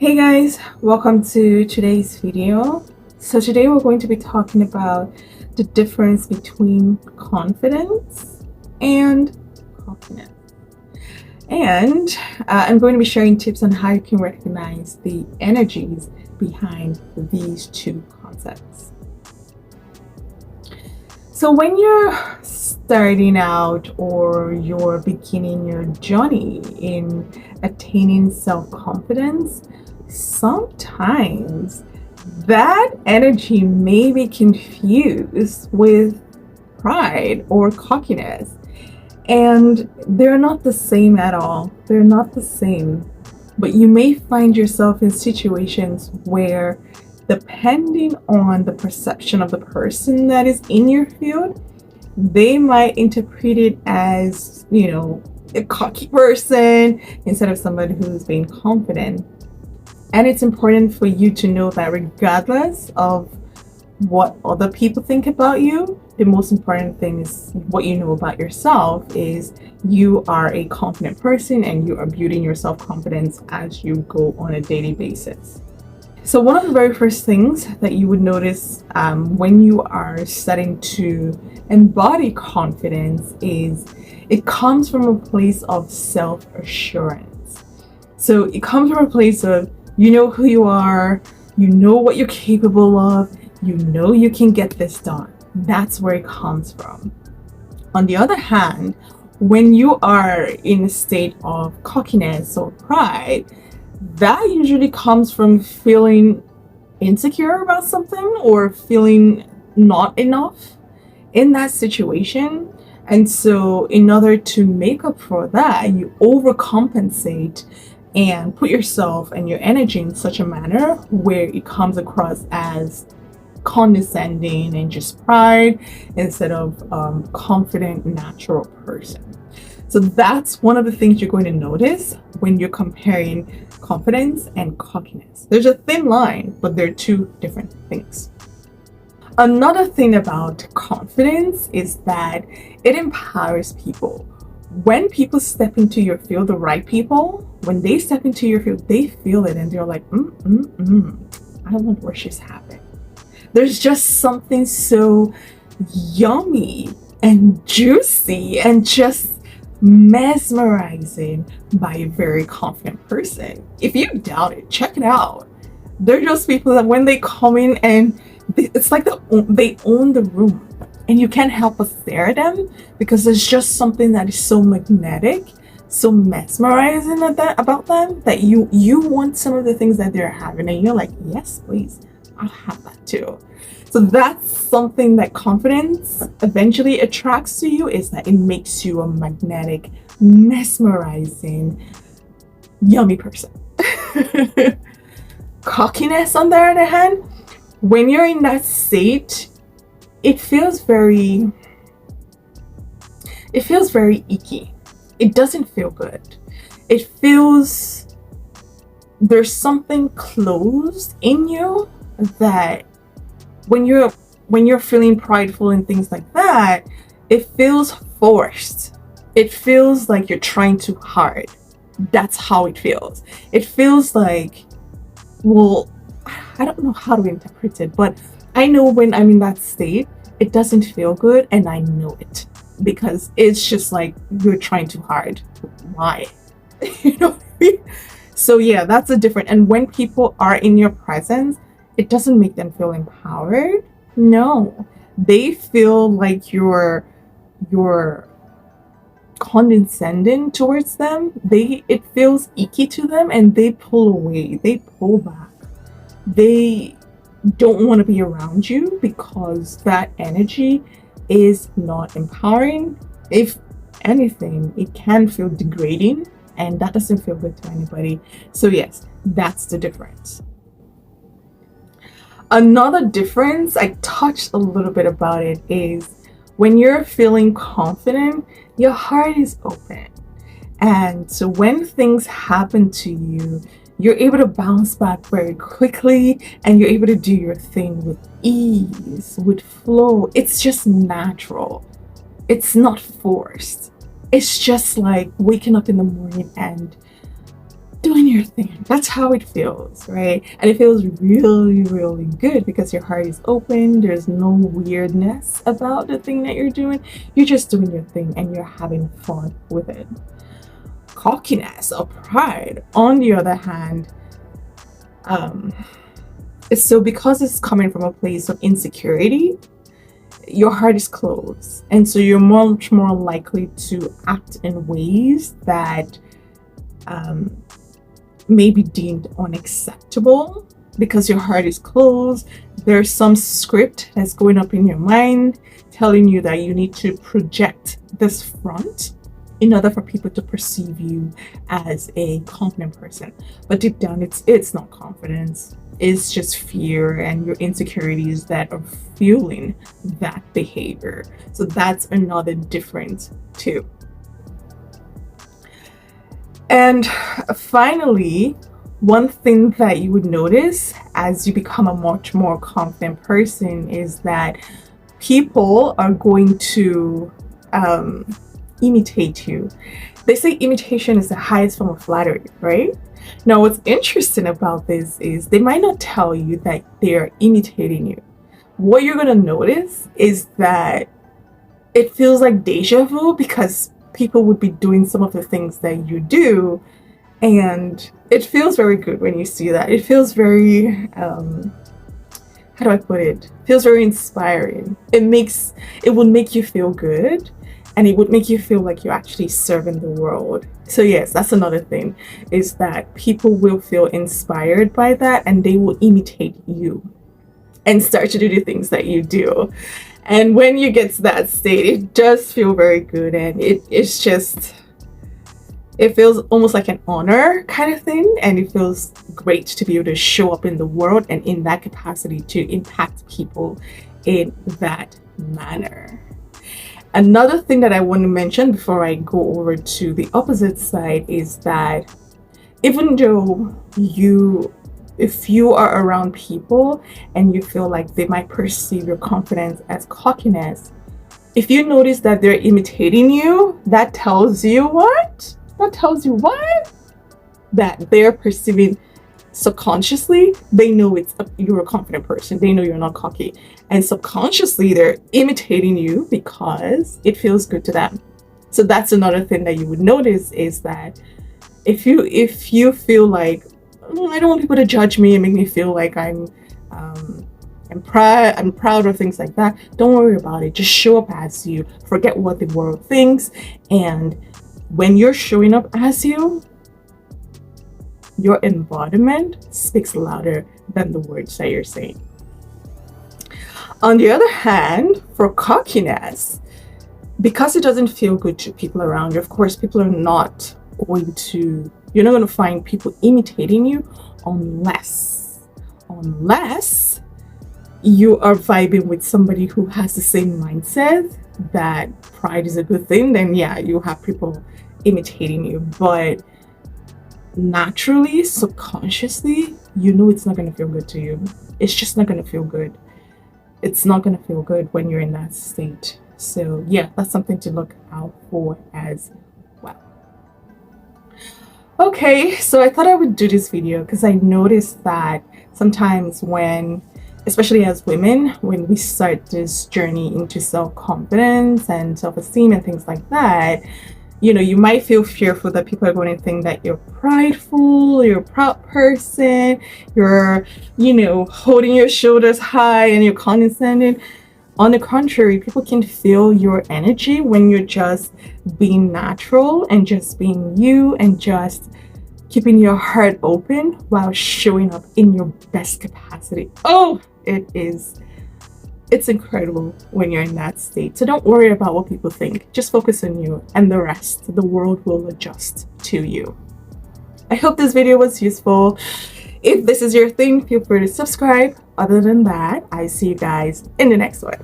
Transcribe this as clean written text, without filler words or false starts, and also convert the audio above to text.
Hey guys, welcome to today's video. So today we're going to be talking about the difference between confidence and cockiness. And I'm going to be sharing tips on how you can recognize the energies behind these two concepts. So when you're starting out or you're beginning your journey in attaining self-confidence, sometimes that energy may be confused with pride or cockiness, and they're not the same at all. They're not the same. But you may find yourself in situations where, depending on the perception of the person that is in your field, they might interpret it as, a cocky person instead of somebody who's being confident. And it's important for you to know that regardless of what other people think about you, the most important thing is what you know about yourself is you are a confident person and you are building your self-confidence as you go on a daily basis. So one of the very first things that you would notice when you are starting to embody confidence is it comes from a place of self-assurance. So it comes from a place of you know who you are, you know what you're capable of, you know you can get this done. That's where it comes from. On the other hand, when you are in a state of cockiness or pride, that usually comes from feeling insecure about something or feeling not enough in that situation. And so in order to make up for that, you overcompensate and put yourself and your energy in such a manner where it comes across as condescending and just pride instead of confident, natural person. So that's one of the things you're going to notice when you're comparing confidence and cockiness. There's a thin line, but they're two different things. Another thing about confidence is that it empowers people. When people step into your field, the right people, when they step into your field, they feel it and they're like, I want where she's having. There's just something so yummy and juicy and just mesmerizing by a very confident person. If you doubt it, check it out. They're just people that when they come in and it's like they own the room. And you can't help but stare at them because there's just something that is so magnetic, so mesmerizing about them that you want some of the things that they're having. And you're like, yes, please, I'll have that too. So that's something that confidence eventually attracts to you, is that it makes you a magnetic, mesmerizing, yummy person. Cockiness, on the other hand, when you're in that state, it feels very icky. It doesn't feel good. It feels there's something closed in you that when you're feeling prideful and things like that, it feels forced. It feels like you're trying too hard. That's how it feels. It feels like, well, I don't know how to interpret it, but I know when I'm in that state, it doesn't feel good, and I know it because it's just like you're trying too hard. Why? You know what I mean? So yeah, that's a different. And when people are in your presence, it doesn't make them feel empowered. No, they feel like you're condescending towards them. It feels icky to them, and they pull away. They pull back. They don't want to be around you because that energy is not empowering. If anything, it can feel degrading, and that doesn't feel good to anybody. So yes, that's the difference. Another difference, I touched a little bit about it, is when you're feeling confident, your heart is open. And so when things happen to you, you're able to bounce back very quickly and you're able to do your thing with ease, with flow. It's just natural. It's not forced. It's just like waking up in the morning and doing your thing. That's how it feels, right? And it feels really, really good because your heart is open. There's no weirdness about the thing that you're doing. You're just doing your thing and you're having fun with it. Cockiness or pride, on the other hand, so because it's coming from a place of insecurity, your heart is closed, and so you're much more likely to act in ways that may be deemed unacceptable because your heart is closed. There's some script that's going up in your mind telling you that you need to project this front in order for people to perceive you as a confident person. But deep down, it's not confidence. It's just fear and your insecurities that are fueling that behavior. So that's another difference too. And finally, one thing that you would notice as you become a much more confident person is that people are going to imitate you. They say imitation is the highest form of flattery, right? Now, what's interesting about this is they might not tell you that they're imitating you. What you're going to notice is that it feels like deja vu because people would be doing some of the things that you do, and it feels very good when you see that. It feels very, how do I put it? Feels very inspiring. It will make you feel good, and it would make you feel like you're actually serving the world. So yes, that's another thing, is that people will feel inspired by that and they will imitate you and start to do the things that you do. And when you get to that state, it does feel very good, and it feels almost like an honor kind of thing, and it feels great to be able to show up in the world and in that capacity to impact people in that manner. Another thing that I want to mention before I go over to the opposite side is that even though if you are around people and you feel like they might perceive your confidence as cockiness, if you notice that they're imitating you, that tells you what? That they're perceiving subconsciously, they know you're a confident person. They know you're not cocky. And subconsciously, they're imitating you because it feels good to them. So that's another thing that you would notice, is that if you feel like, oh, I don't want people to judge me and make me feel like I'm proud of things like that, don't worry about it. Just show up as you. Forget what the world thinks. And when you're showing up as you, your embodiment speaks louder than the words that you're saying. On the other hand, for cockiness, because it doesn't feel good to people around you, of course, you're not going to find people imitating you unless you are vibing with somebody who has the same mindset that pride is a good thing. Then yeah, you have people imitating you, but naturally, subconsciously, it's not going to feel good to you. It's just not going to feel good. It's not going to feel good when you're in that state. So yeah, that's something to look out for as well. Okay, so I thought I would do this video because I noticed that sometimes especially as women, when we start this journey into self-confidence and self-esteem and things like that, you might feel fearful that people are going to think that you're prideful, you're a proud person, you're, holding your shoulders high and you're condescending. On the contrary, people can feel your energy when you're just being natural and just being you and just keeping your heart open while showing up in your best capacity. Oh, it's incredible when you're in that state. So don't worry about what people think. Just focus on you, and the rest, the world will adjust to you. I hope this video was useful. If this is your thing, feel free to subscribe. Other than that, I see you guys in the next one.